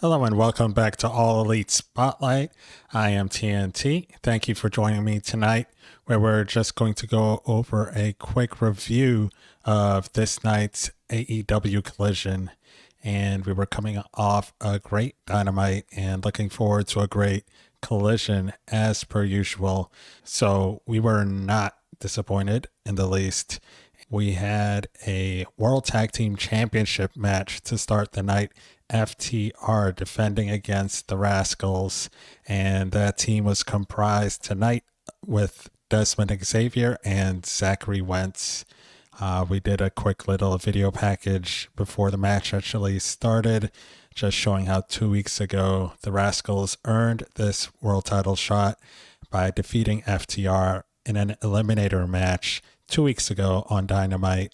Hello and welcome back to All Elite Spotlight. I am TNT. Thank you for joining me tonight, where we're just going to go over a quick review of this night's AEW Collision. And we were coming off a great Dynamite and looking forward to a great Collision as per usual. So we were not disappointed in the least. We had a World Tag Team Championship match to start the night. FTR defending against the Rascalz, and that team was comprised tonight with Desmond Xavier and Zachary Wentz. We did a quick little video package before the match actually started, just showing how 2 weeks ago the Rascalz earned this world title shot by defeating FTR in an eliminator match 2 weeks ago on Dynamite,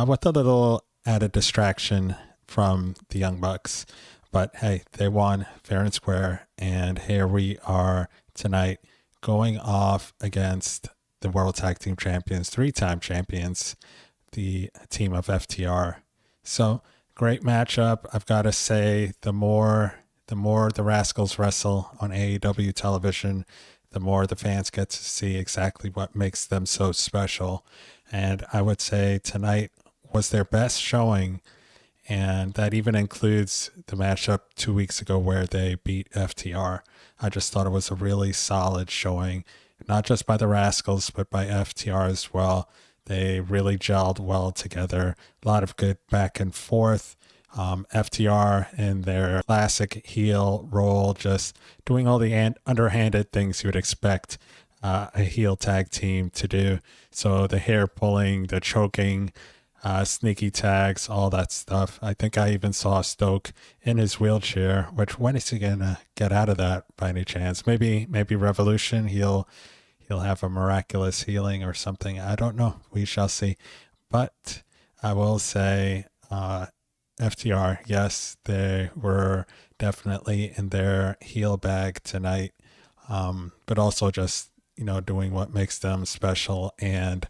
with a little added distraction from the Young Bucks. But hey, they won fair and square, and here we are tonight going off against the World Tag Team Champions, three-time champions, the team of FTR. So great matchup. I've got to say, the more the Rascalz wrestle on AEW television, the more the fans get to see exactly what makes them so special. And I would say tonight was their best showing, and that even includes the matchup 2 weeks ago where they beat FTR. I just thought it was a really solid showing, not just by the Rascalz, but by FTR as well. They really gelled well together. A lot of good back and forth. FTR in their classic heel role, just doing all the underhanded things you would expect a heel tag team to do. So the hair pulling, the choking, sneaky tags, all that stuff. I think I even saw Stoke in his wheelchair, which when is he gonna get out of that by any chance? Maybe Revolution, he'll have a miraculous healing or something. I don't know. We shall see. But I will say FTR, yes, they were definitely in their heel bag tonight, but also just, doing what makes them special and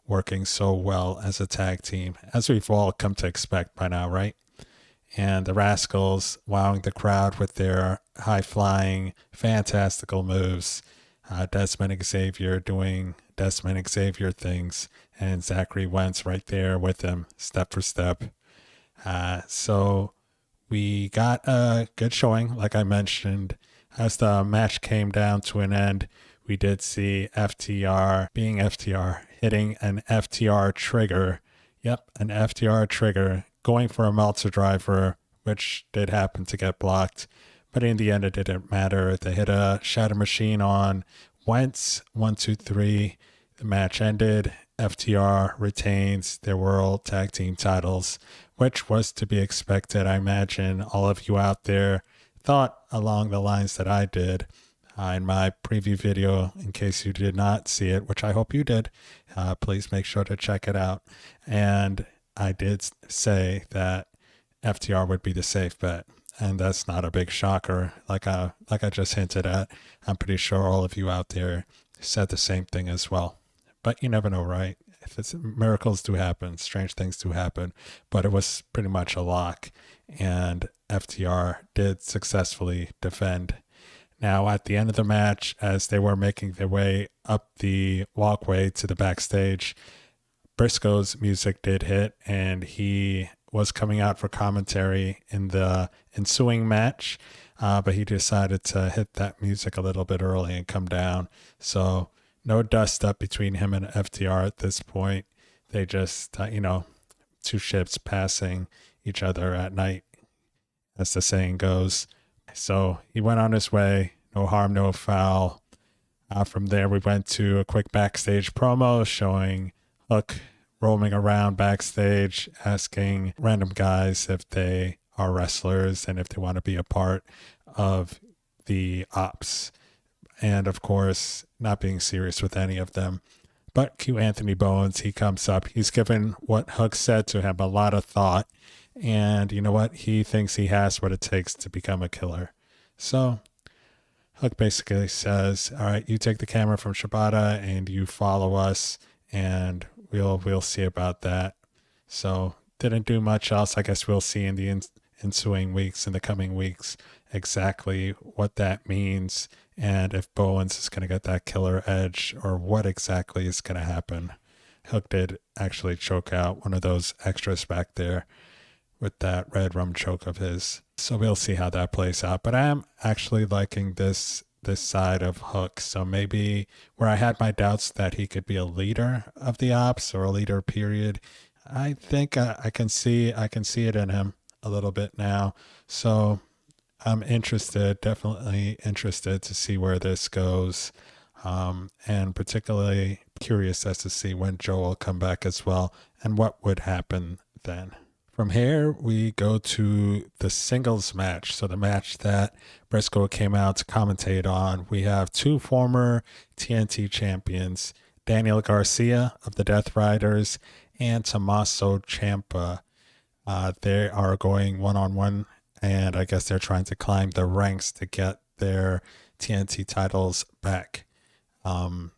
working so well as a tag team, as we've all come to expect by now, right? And the Rascalz wowing the crowd with their high-flying, fantastical moves. Desmond Xavier doing Desmond Xavier things, and Zachary Wentz right there with him, step for step. So we got a good showing, like I mentioned. As the match came down to an end, we did see FTR, being FTR, hitting an FTR trigger. Yep, an FTR trigger, going for a Meltzer driver, which did happen to get blocked. But in the end, it didn't matter. They hit a Shatter Machine on Wentz, 1, 2, 3. The match ended. FTR retains their World Tag Team titles, which was to be expected. I imagine all of you out there thought along the lines that I did. In my preview video, in case you did not see it, which I hope you did, please make sure to check it out. And I did say that FTR would be the safe bet, and that's not a big shocker. Like I just hinted at, I'm pretty sure all of you out there said the same thing as well. But you never know, right? Miracles do happen, strange things do happen, but it was pretty much a lock, and FTR did successfully defend. Now, at the end of the match, as they were making their way up the walkway to the backstage, Briscoe's music did hit, and he was coming out for commentary in the ensuing match, but he decided to hit that music a little bit early and come down. So no dust up between him and FTR at this point. They just, two ships passing each other at night, as the saying goes. So he went on his way, no harm, no foul. From there, we went to a quick backstage promo showing Hook roaming around backstage, asking random guys if they are wrestlers and if they want to be a part of the ops. And of course, not being serious with any of them. But Q Anthony Bones, he comes up. He's given what Hook said to him a lot of thought. And you know what? He thinks he has what it takes to become a killer. So Hook basically says, all right, you take the camera from Shibata and you follow us, and we'll see about that. So didn't do much else. I guess we'll see in the ensuing weeks, in the coming weeks, exactly what that means and if Bowens is going to get that killer edge or what exactly is going to happen. Hook did actually choke out one of those extras back there with that red rum choke of his. So we'll see how that plays out. But I am actually liking this side of Hook. So maybe where I had my doubts that he could be a leader of the ops or a leader period, I think I can see it in him a little bit now. So I'm interested, definitely interested to see where this goes. And particularly curious as to see when Joe will come back as well and what would happen then. From here, we go to the singles match. So the match that Briscoe came out to commentate on. We have two former TNT champions, Daniel Garcia of the Death Riders and Tommaso Ciampa. They are going one-on-one, and I guess they're trying to climb the ranks to get their TNT titles back.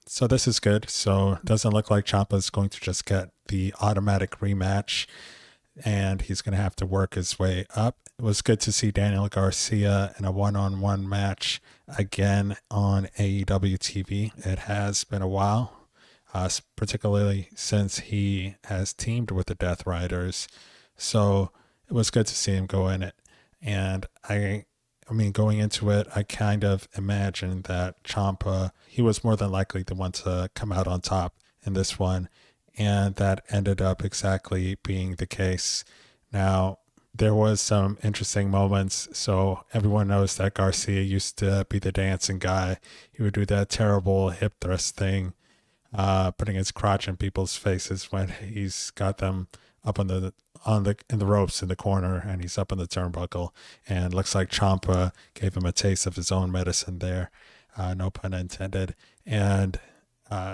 So this is good. So it doesn't look like Ciampa is going to just get the automatic rematch, and he's going to have to work his way up. It was good to see Daniel Garcia in a one-on-one match again on AEW TV. It has been a while, particularly since he has teamed with the Death Riders. So it was good to see him go in it. And I mean, going into it, I kind of imagined that Ciampa, he was more than likely the one to come out on top in this one. And that ended up exactly being the case. Now, there was some interesting moments. So everyone knows that Garcia used to be the dancing guy. He would do that terrible hip thrust thing, putting his crotch in people's faces when he's got them up in the ropes in the corner, and he's up in the turnbuckle. And looks like Ciampa gave him a taste of his own medicine there, no pun intended. And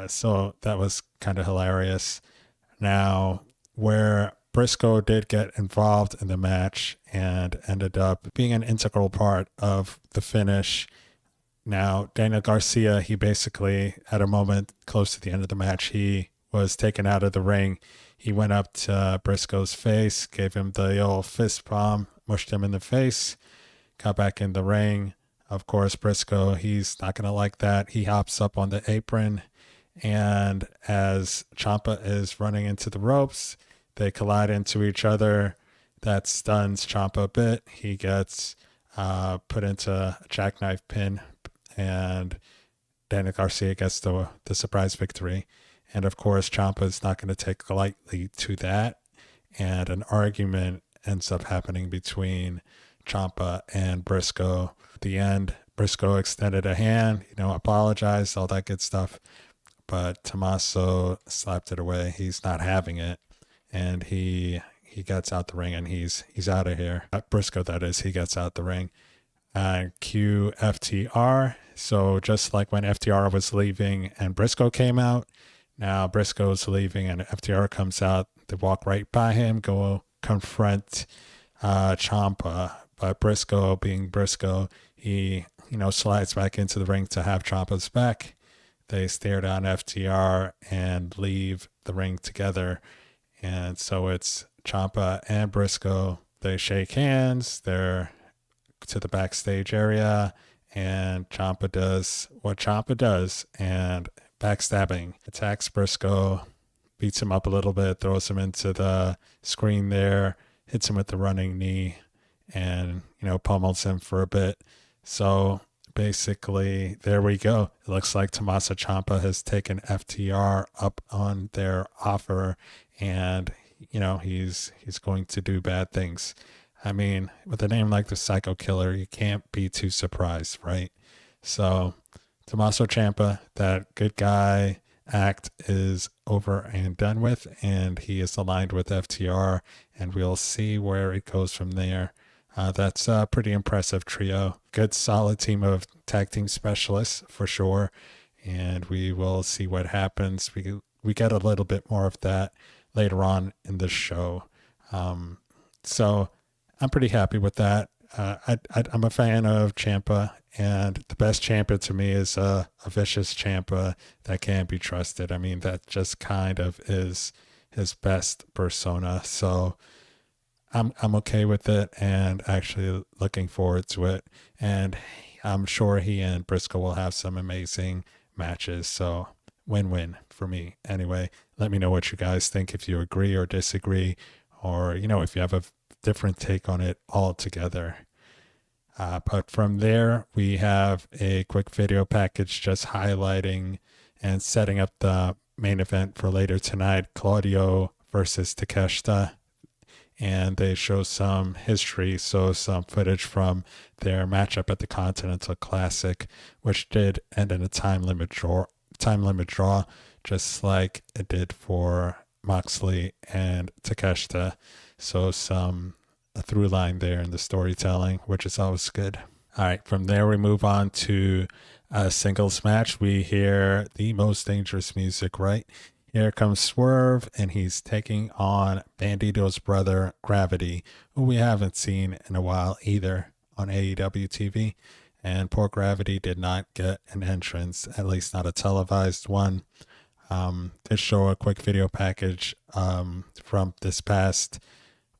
so that was kind of hilarious. Now, where Briscoe did get involved in the match and ended up being an integral part of the finish. Now, Daniel Garcia, he basically, at a moment close to the end of the match, he was taken out of the ring. He went up to Briscoe's face, gave him the old fist palm, mushed him in the face, got back in the ring. Of course, Briscoe, he's not going to like that. He hops up on the apron, and as Ciampa is running into the ropes, they collide into each other. That stuns Ciampa a bit. He gets put into a jackknife pin, and Daniel Garcia gets the surprise victory. And of course, Ciampa is not going to take lightly to that. And an argument ends up happening between Ciampa and Briscoe. At the end, Briscoe extended a hand, apologized, all that good stuff. But Tommaso slapped it away. He's not having it. And he gets out the ring, and he's out of here. Briscoe, that is, he gets out the ring. Cue FTR. So just like when FTR was leaving and Briscoe came out, now Briscoe's leaving and FTR comes out. They walk right by him, go confront Ciampa. But Briscoe, being Briscoe, he slides back into the ring to have Ciampa's back. They stare down FTR and leave the ring together. And so it's Ciampa and Briscoe. They shake hands. They're to the backstage area, and Ciampa does what Ciampa does, and backstabbing, attacks Briscoe, beats him up a little bit, throws him into the screen there, hits him with the running knee, and pummels him for a bit. So basically, there we go. It looks like Tommaso Ciampa has taken FTR up on their offer, and he's going to do bad things. I mean, with a name like the Psycho Killer, you can't be too surprised, right? So Tommaso Ciampa, that good guy act is over and done with, and he is aligned with FTR, and we'll see where it goes from there. That's a pretty impressive trio. Good, solid team of tag team specialists for sure, and we will see what happens. We get a little bit more of that later on in the show. So I'm pretty happy with that. I'm a fan of Ciampa, and the best Ciampa to me is a vicious Ciampa that can't be trusted. I mean, that just kind of is his best persona. So I'm okay with it and actually looking forward to it. And I'm sure he and Briscoe will have some amazing matches. So win-win for me. Anyway, let me know what you guys think, if you agree or disagree, or if you have a different take on it altogether. But from there, we have a quick video package just highlighting and setting up the main event for later tonight, Claudio versus Takeshita. And they show some history, so some footage from their matchup at the Continental Classic, which did end in a time limit draw, just like it did for Moxley and Takeshita. So a through line there in the storytelling, which is always good. All right, from there we move on to a singles match. We hear the most dangerous music, right? Here comes Swerve, and he's taking on Bandito's brother, Gravity, who we haven't seen in a while either on AEW TV. And poor Gravity did not get an entrance, at least not a televised one. They show a quick video package from this past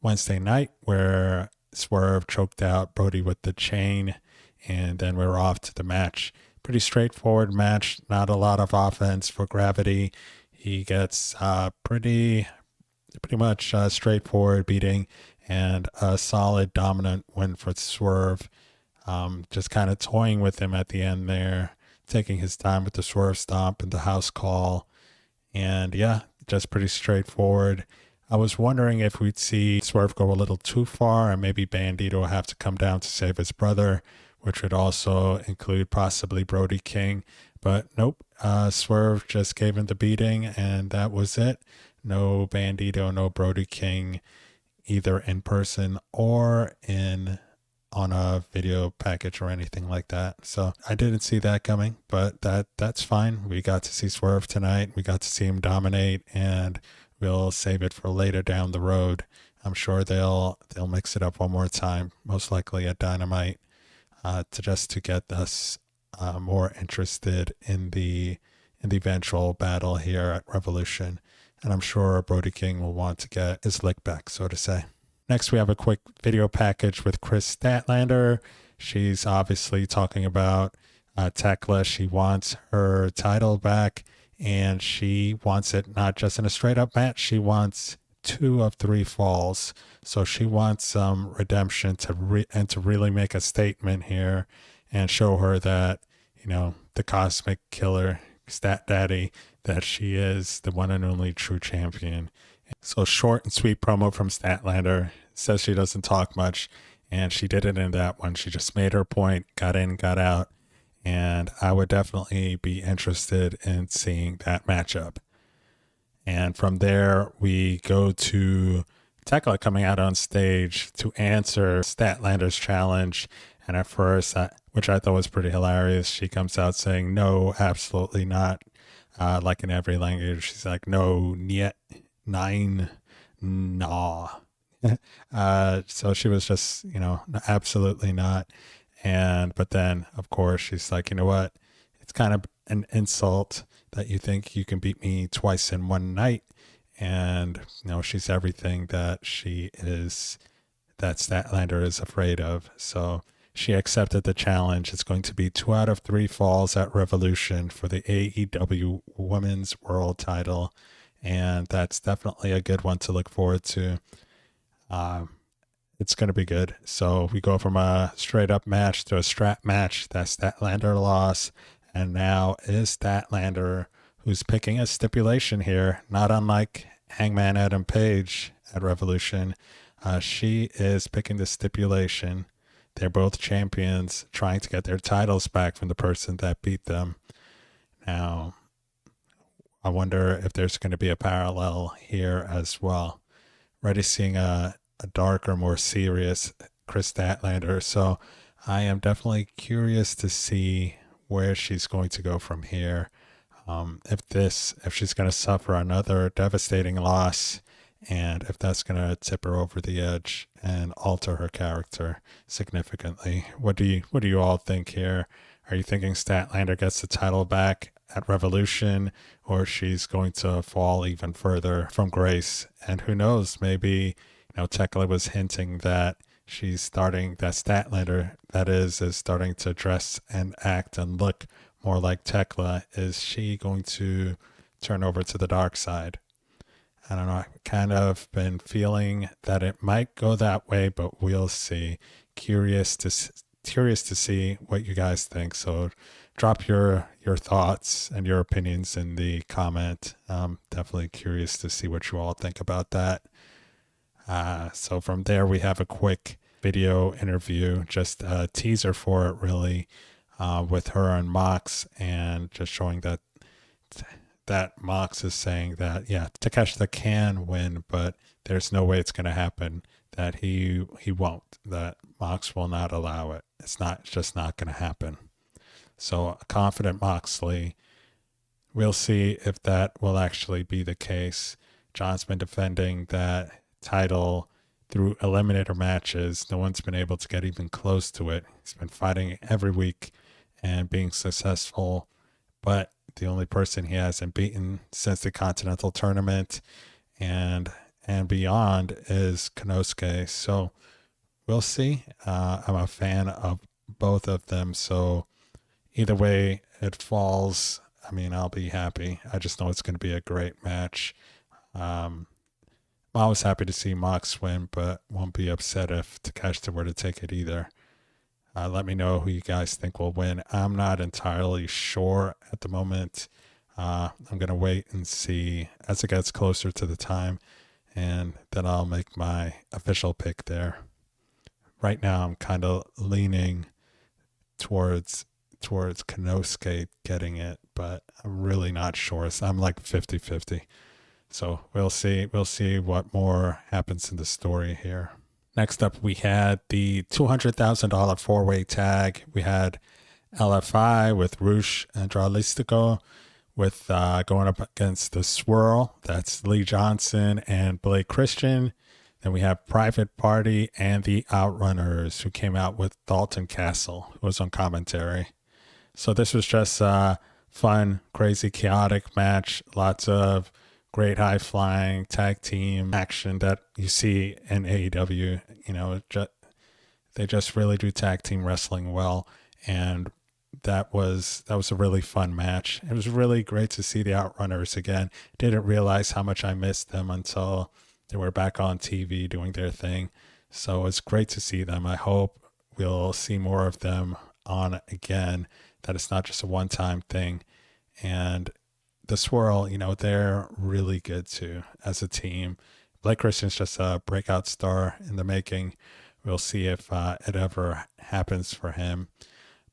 Wednesday night where Swerve choked out Brody with the chain, and then we're off to the match. Pretty straightforward match, not a lot of offense for Gravity. He gets pretty much straightforward beating and a solid dominant win for Swerve. Just kind of toying with him at the end there, taking his time with the Swerve stomp and the house call. And yeah, just pretty straightforward. I was wondering if we'd see Swerve go a little too far and maybe Bandito will have to come down to save his brother, which would also include possibly Brody King. But nope, Swerve just gave him the beating, and that was it. No Bandito, no Brody King, either in person or on a video package or anything like that. So I didn't see that coming, but that's fine. We got to see Swerve tonight. We got to see him dominate, and we'll save it for later down the road. I'm sure they'll mix it up one more time, most likely at Dynamite, to get us more interested in the eventual battle here at Revolution. And I'm sure Brody King will want to get his lick back, so to say. Next, we have a quick video package with Chris Statlander. She's obviously talking about Tekla. She wants her title back, and she wants it not just in a straight-up match. She wants 2 of 3 falls. So she wants some redemption to really make a statement here and show her that, the cosmic killer, Stat Daddy, that she is the one and only true champion. So short and sweet promo from Statlander. Says she doesn't talk much, and she did it in that one. She just made her point, got in, got out, and I would definitely be interested in seeing that matchup. And from there, we go to Tekla coming out on stage to answer Statlander's challenge. And at first, which I thought was pretty hilarious, she comes out saying, "No, absolutely not." Like in every language, she's like, "No, niet, nein, nah." So she was just, absolutely not. But then, of course, she's like, you know what? It's kind of an insult that you think you can beat me twice in one night. And, she's everything that that Statlander is afraid of. So she accepted the challenge. It's going to be 2 out of 3 falls at Revolution for the AEW Women's World title. And that's definitely a good one to look forward to. It's going to be good. So we go from a straight up match to a strap match. That's Statlander loss. And now is Statlander who's picking a stipulation here, not unlike Hangman Adam Page at Revolution. She is picking the stipulation. They're both champions trying to get their titles back from the person that beat them. Now, I wonder if there's going to be a parallel here as well. Already seeing a darker, more serious Chris Statlander. So I am definitely curious to see where she's going to go from here. If she's going to suffer another devastating loss, and if that's going to tip her over the edge and alter her character significantly. What do you all think here? Are you thinking Statlander gets the title back at Revolution, or she's going to fall even further from grace? And who knows, maybe Tekla was hinting that she's starting, that Statlander, that is starting to dress and act and look more like Tekla. Is she going to turn over to the dark side? I don't know. I've kind of been feeling that it might go that way, but we'll see. Curious to see what you guys think. So drop your thoughts and your opinions in the comment. Definitely curious to see what you all think about that. So from there, we have a quick video interview, just a teaser for it, really, with her and Mox, and just showing that Mox is saying that, yeah, Takeshita can win, but there's no way it's going to happen, that he won't, that Mox will not allow it. It's just not going to happen. So a confident Moxley. We'll see if that will actually be the case. John's been defending that title through eliminator matches. No one's been able to get even close to it. He's been fighting every week and being successful, but the only person he hasn't beaten since the Continental Tournament and beyond is Konosuke. So we'll see. I'm a fan of both of them. So either way it falls, I mean, I'll be happy. I just know it's going to be a great match. I'm always happy to see Mox win, but won't be upset if Takeshita were to take it either. Let me know who you guys think will win. I'm not entirely sure at the moment. I'm going to wait and see as it gets closer to the time, and then I'll make my official pick there. Right now, I'm kind of leaning towards Konosuke getting it, but I'm really not sure. So I'm like 50-50. So we'll see. We'll see what more happens in the story here. Next up, we had the $200,000 four-way tag. We had LFI with Rush and Andralistico with going up against the Swirl. That's Lee Johnson and Blake Christian. Then we have Private Party and the Outrunners, who came out with Dalton Castle, who was on commentary. So this was just a fun, crazy, chaotic match. Lots of great high-flying tag team action that you see in AEW. They just really do tag team wrestling well, and that was a really fun match. It was really great to see the Outrunners again. Didn't realize how much I missed them until they were back on TV doing their thing. So it's great to see them. I hope we'll see more of them on again, that it's not just a one-time thing. And the Swirl, they're really good too as a team. Blake Christian's just a breakout star in the making. We'll see if it ever happens for him.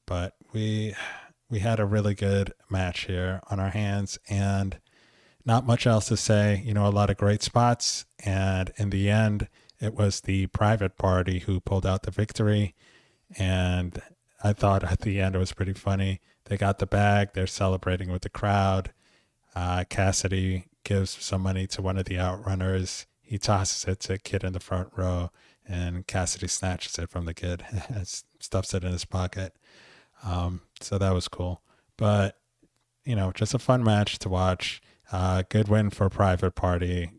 But we had a really good match here on our hands, and not much else to say. A lot of great spots, and in the end, it was the Private Party who pulled out the victory. And I thought at the end it was pretty funny. They got the bag. They're celebrating with the crowd. Cassidy gives some money to one of the Outrunners. He tosses it to a kid in the front row, and Cassidy snatches it from the kid and stuffs it in his pocket. So that was cool. But, just a fun match to watch. Good win for Private Party.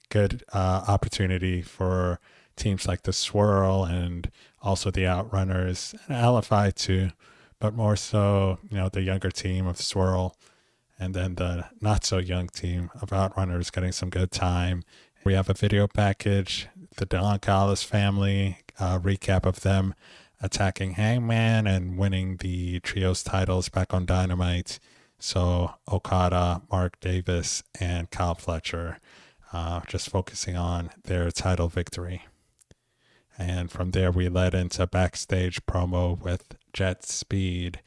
Good opportunity for teams like the Swirl and also the Outrunners and LFI too, but more so, the younger team of Swirl, and then the not so young team of Outrunners getting some good time. We have a video package, the Don Callis family, recap of them attacking Hangman and winning the trios titles back on Dynamite. So Okada, Mark Davis, and Kyle Fletcher, just focusing on their title victory. And from there, we led into a backstage promo with Jet Speed.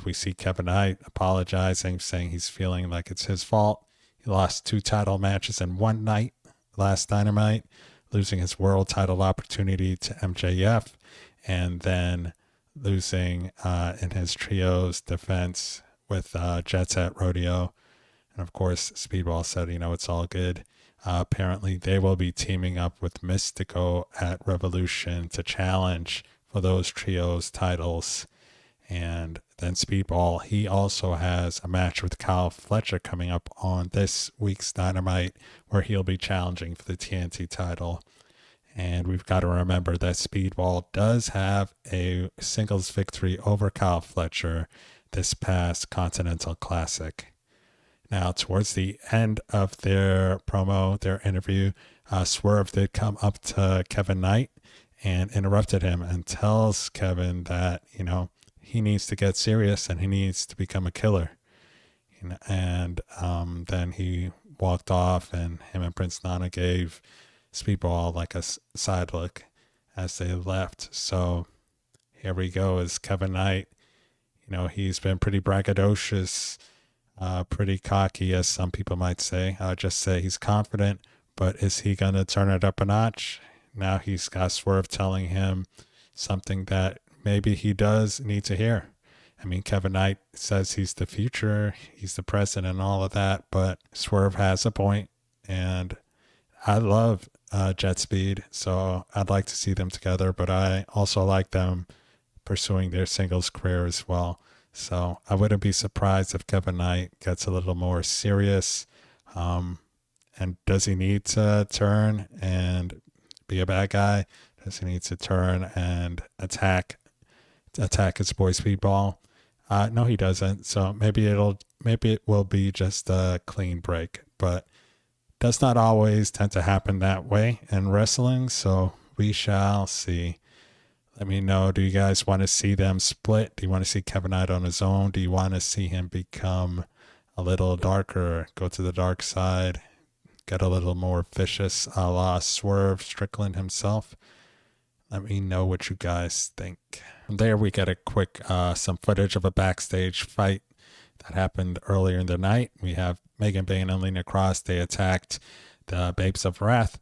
We see Kevin Knight apologizing, saying he's feeling like it's his fault. He lost 2 title matches in one night last Dynamite, losing his world title opportunity to MJF, and then losing in his trios defense with Jet Set Rodeo. And of course, Speedball said, it's all good. Apparently, they will be teaming up with Mystico at Revolution to challenge for those trios titles. And then Speedball, he also has a match with Kyle Fletcher coming up on this week's Dynamite, where he'll be challenging for the TNT title. And we've got to remember that Speedball does have a singles victory over Kyle Fletcher this past Continental Classic. Now, towards the end of their promo, their interview, Swerve did come up to Kevin Knight and interrupted him and tells Kevin that, he needs to get serious and he needs to become a killer. And then he walked off, and him and Prince Nana gave Speedball like a side look as they left. So here we go, is Kevin Knight. He's been pretty braggadocious, pretty cocky, as some people might say. I would just say he's confident, but is he going to turn it up a notch? Now he's got Swerve telling him something that maybe he does need to hear. I mean, Kevin Knight says he's the future, he's the present and all of that, but Swerve has a point, and I love Jet Speed, so I'd like to see them together, but I also like them pursuing their singles career as well. So I wouldn't be surprised if Kevin Knight gets a little more serious. And does he need to turn and be a bad guy? Does he need to turn and attack his boy Speedball? No, he doesn't. So maybe it will be just a clean break, but does not always tend to happen that way in wrestling. So we shall see. Let me know. Do you guys want to see them split? Do you want to see Kevin Knight on his own? Do you want to see him become a little darker, go to the dark side, get a little more vicious, a la Swerve Strickland himself? Let me know what you guys think. From there, we get a quick, some footage of a backstage fight that happened earlier in the night. We have Megan Bayne and Lena Cross. They attacked the Babes of Wrath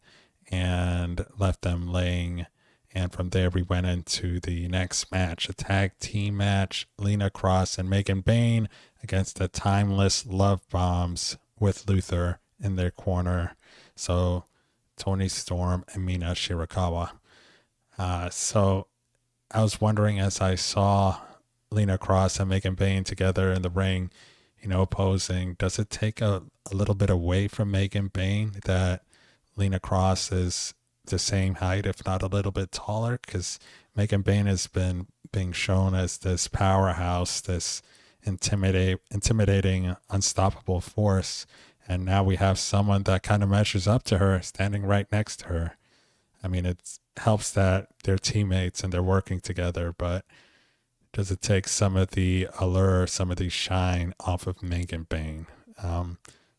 and left them laying. And from there, we went into the next match, a tag team match, Lena Cross and Megan Bayne against the Timeless Love Bombs with Luther in their corner. So Toni Storm and Mina Shirakawa. So I was wondering, as I saw Lena Cross and Megan Bayne together in the ring, posing, does it take a little bit away from Megan Bayne that Lena Cross is the same height, if not a little bit taller? Because Megan Bayne has been being shown as this powerhouse, this intimidating, unstoppable force. And now we have someone that kind of measures up to her, standing right next to her. I mean, it helps that they're teammates and they're working together, but does it take some of the allure, some of the shine off of Megan Bayne?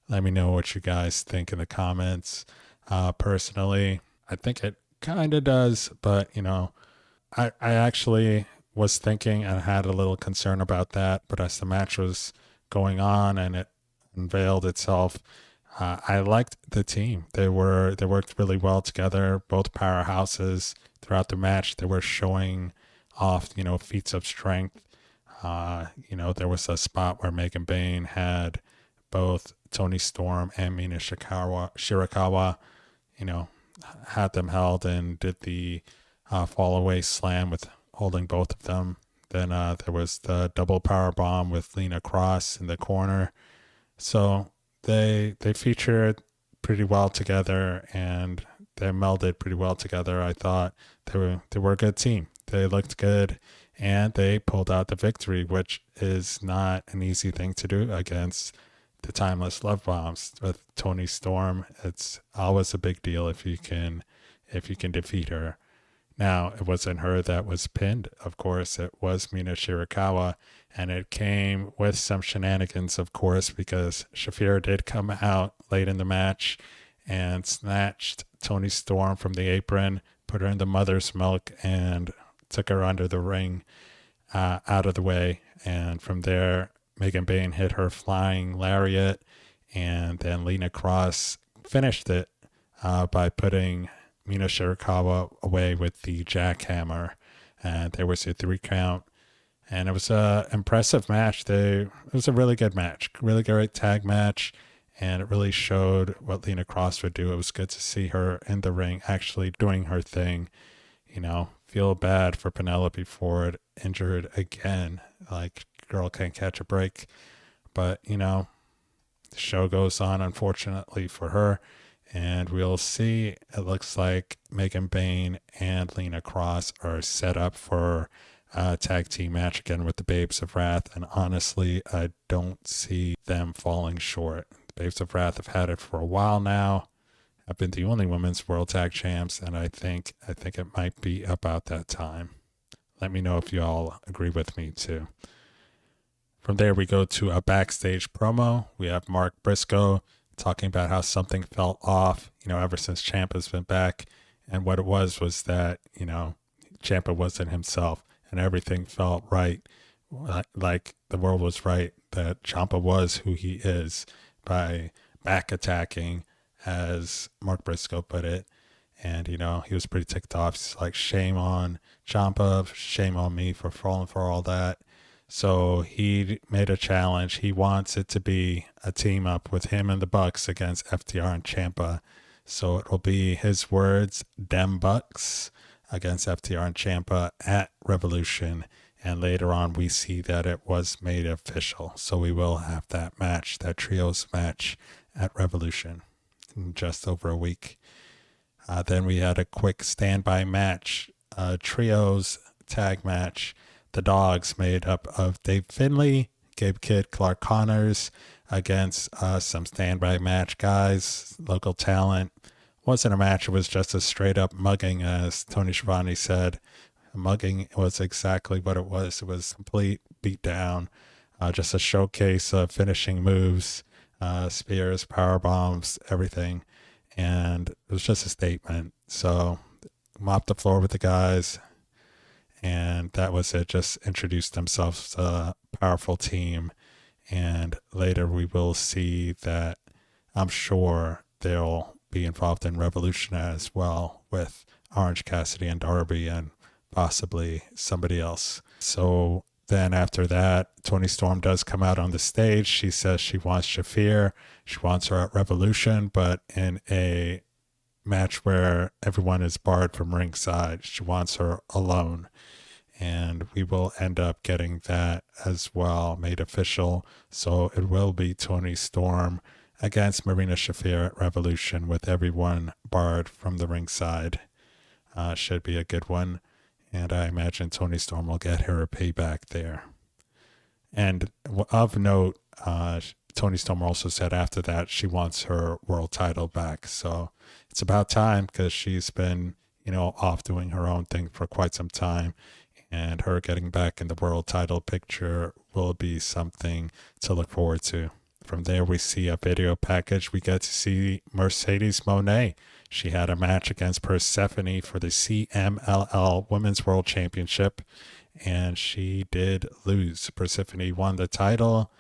Let me know what you guys think in the comments. Personally, I think it kind of does, but, I actually was thinking and had a little concern about that, but as the match was going on and it unveiled itself, I liked the team. They worked really well together, both powerhouses. Throughout the match, they were showing off, feats of strength. There was a spot where Megan Bayne had both Toni Storm and Mina Shirakawa, had them held and did the fall away slam with holding both of them. Then there was the double power bomb with Lena Cross in the corner. So they featured pretty well together and they melded pretty well together. I thought they were a good team. They looked good and they pulled out the victory, which is not an easy thing to do against the Timeless Love Bombs with Toni Storm. It's always a big deal if you can defeat her. Now, it wasn't her that was pinned, of course. It was Mina Shirakawa, and it came with some shenanigans, of course, because Shafir did come out late in the match and snatched Toni Storm from the apron, put her in the mother's milk, and took her under the ring, out of the way. And from there, Megan Bayne hit her flying lariat, and then Lena Cross finished it by putting Mina Shirakawa away with the jackhammer. And there was a 3 count. And it was an impressive match. It was a really good match, really great tag match. And it really showed what Lena Cross would do. It was good to see her in the ring actually doing her thing. Feel bad for Penelope Ford, injured again. Like, girl can't catch a break. But, the show goes on, unfortunately for her. And we'll see. It looks like Megan Bayne and Lena Cross are set up for a tag team match again with the Babes of Wrath. And honestly, I don't see them falling short. The Babes of Wrath have had it for a while now. I've been the only women's world tag champs, and I think it might be about that time. Let me know if you all agree with me too. From there, we go to a backstage promo. We have Mark Briscoe talking about how something felt off, ever since Ciampa's been back. And what it was that, Ciampa wasn't himself and everything felt right. Like the world was right that Ciampa was who he is by back attacking, as Mark Briscoe put it. And, he was pretty ticked off. He's like, shame on Ciampa, shame on me for falling for all that. So he made a challenge. He wants it to be a team up with him and the Bucks against FTR and Ciampa. So it will be his words, dem Bucks, against FTR and Ciampa at Revolution. And later on, we see that it was made official. So we will have that match, that trios match at Revolution in just over a week. Then we had a quick standby match, trios tag match. The Dogs, made up of Dave Finlay, Gabe Kidd, Clark Connors, against some standby match guys, local talent. Wasn't a match, it was just a straight up mugging, as Tony Schiavone said. Mugging was exactly what it was. It was complete beatdown, just a showcase of finishing moves, spears, power bombs, everything. And it was just a statement. So mopped the floor with the guys, and that was it. Just introduced themselves as a powerful team. And later we will see that I'm sure they'll be involved in Revolution as well, with Orange Cassidy and Darby and possibly somebody else. So then after that, Toni Storm does come out on the stage. She says she wants Shafir. She wants her at Revolution, but in a match where everyone is barred from ringside. She wants her alone. And we will end up getting that as well made official. So it will be Toni Storm against Marina Shafir at Revolution, with everyone barred from the ringside. Should be a good one. And I imagine Toni Storm will get her payback there. And of note, Toni Storm also said after that she wants her world title back. So it's about time, because she's been, off doing her own thing for quite some time. And her getting back in the world title picture will be something to look forward to. From there, we see a video package. We get to see Mercedes Moné. She had a match against Persephone for the CMLL Women's World Championship, and she did lose. Persephone won the title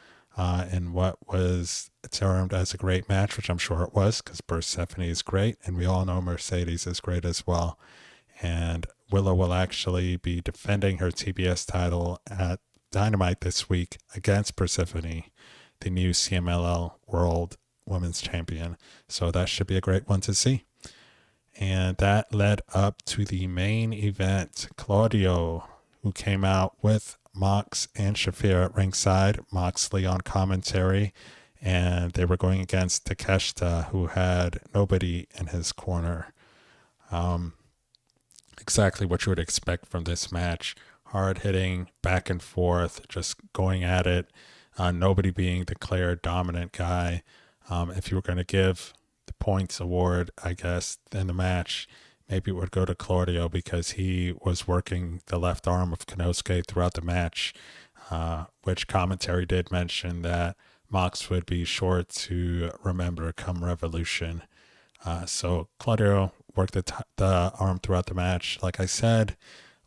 in what was termed as a great match, which I'm sure it was, because Persephone is great, and we all know Mercedes is great as well. And Willow will actually be defending her TBS title at Dynamite this week against Persephone, the new CMLL World Women's Champion. So that should be a great one to see. And that led up to the main event. Claudio, who came out with Mox and Shafir at ringside, Moxley on commentary, and they were going against Takeshita, who had nobody in his corner. Exactly what you would expect from this match. Hard hitting, back and forth, just going at it. Nobody being the clear dominant guy. If you were going to give the points award, I guess, in the match, maybe it would go to Claudio, because he was working the left arm of Konosuke throughout the match, which commentary did mention that Mox would be sure to remember come Revolution. So Claudio worked the arm throughout the match. Like I said,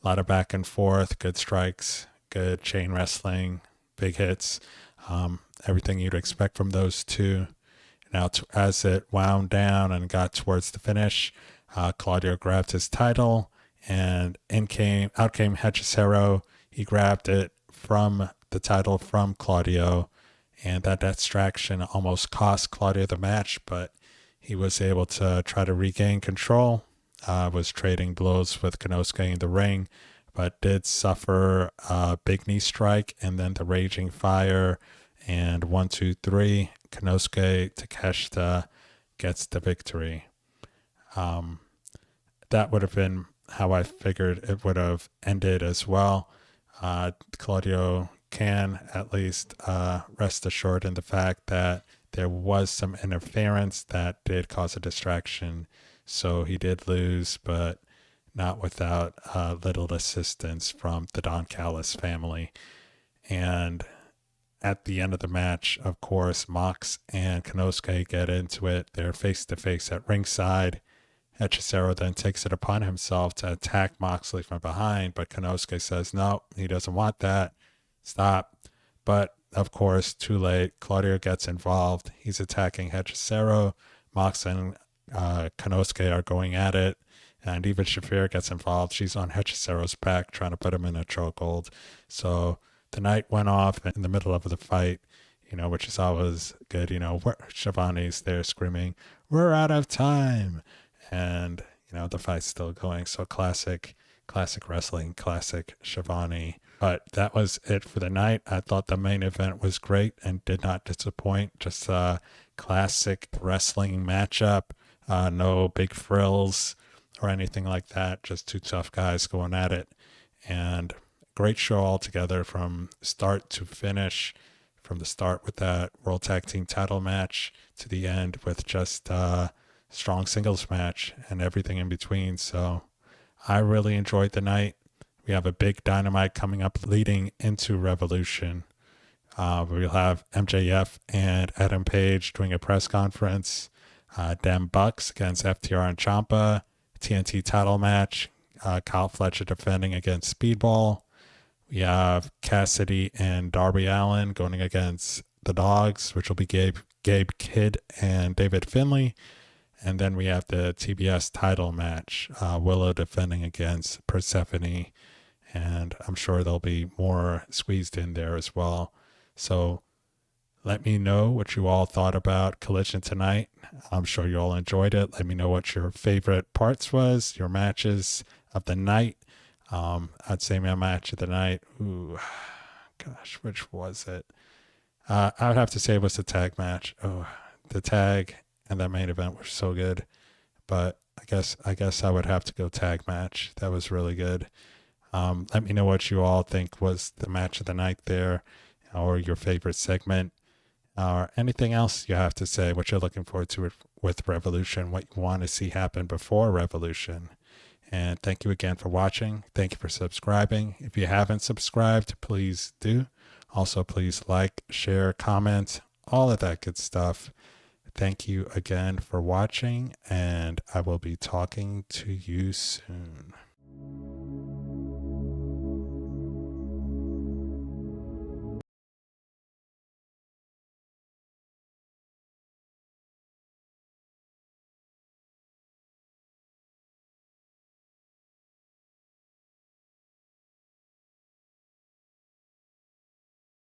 a lot of back and forth, good strikes, good chain wrestling, big hits, everything you'd expect from those two. Now, as it wound down and got towards the finish, Claudio grabbed his title, and out came Hechicero. He grabbed it from the title from Claudio, and that distraction almost cost Claudio the match, but he was able to try to regain control, was trading blows with Konosuke in the ring, but did suffer a big knee strike, and then the Raging Fire, and 1, 2, 3, Konosuke, Takeshita gets the victory. That would have been how I figured it would have ended as well. Claudio can at least rest assured in the fact that there was some interference that did cause a distraction. So he did lose, but not without little assistance from the Don Callis family. And at the end of the match, of course, Mox and Konosuke get into it. They're face to face at ringside. Hechicero then takes it upon himself to attack Moxley from behind, but Konosuke says no, he doesn't want that. Stop. But of course, too late. Claudio gets involved. He's attacking Hechicero. Mox and Konosuke are going at it. And even Shafir gets involved. She's on Hechicero's back trying to put him in a chokehold. So the night went off in the middle of the fight, which is always good. Shivani's there screaming, "We're out of time." And, the fight's still going. So classic wrestling, classic Shivani. But that was it for the night. I thought the main event was great and did not disappoint. Just a classic wrestling matchup. No big frills or anything like that. Just two tough guys going at it. And great show altogether from start to finish. From the start with that World Tag Team title match to the end with just strong singles match and everything in between. So I really enjoyed the night. We have a big Dynamite coming up leading into Revolution. We'll have MJF and Adam Page doing a press conference. Dem Bucks against FTR and Ciampa. TNT title match. Kyle Fletcher defending against Speedball. We have Cassidy and Darby Allin going against the Dogs, which will be Gabe Kidd and David Finlay. And then we have the TBS title match, Willow defending against Persephone. And I'm sure there'll be more squeezed in there as well. So let me know what you all thought about Collision tonight. I'm sure you all enjoyed it. Let me know what your favorite parts was, your matches of the night. I'd say my match of the night. Which was it? I would have to say it was the tag match. The tag and that main event were so good, but I guess I would have to go tag match. That was really good. Let me know what you all think was the match of the night there, or your favorite segment, or anything else you have to say, what you're looking forward to with Revolution, what you want to see happen before Revolution. And thank you again for watching. Thank you for subscribing. If you haven't subscribed, please do. Also, please like, share, comment, all of that good stuff. Thank you again for watching, and I will be talking to you soon.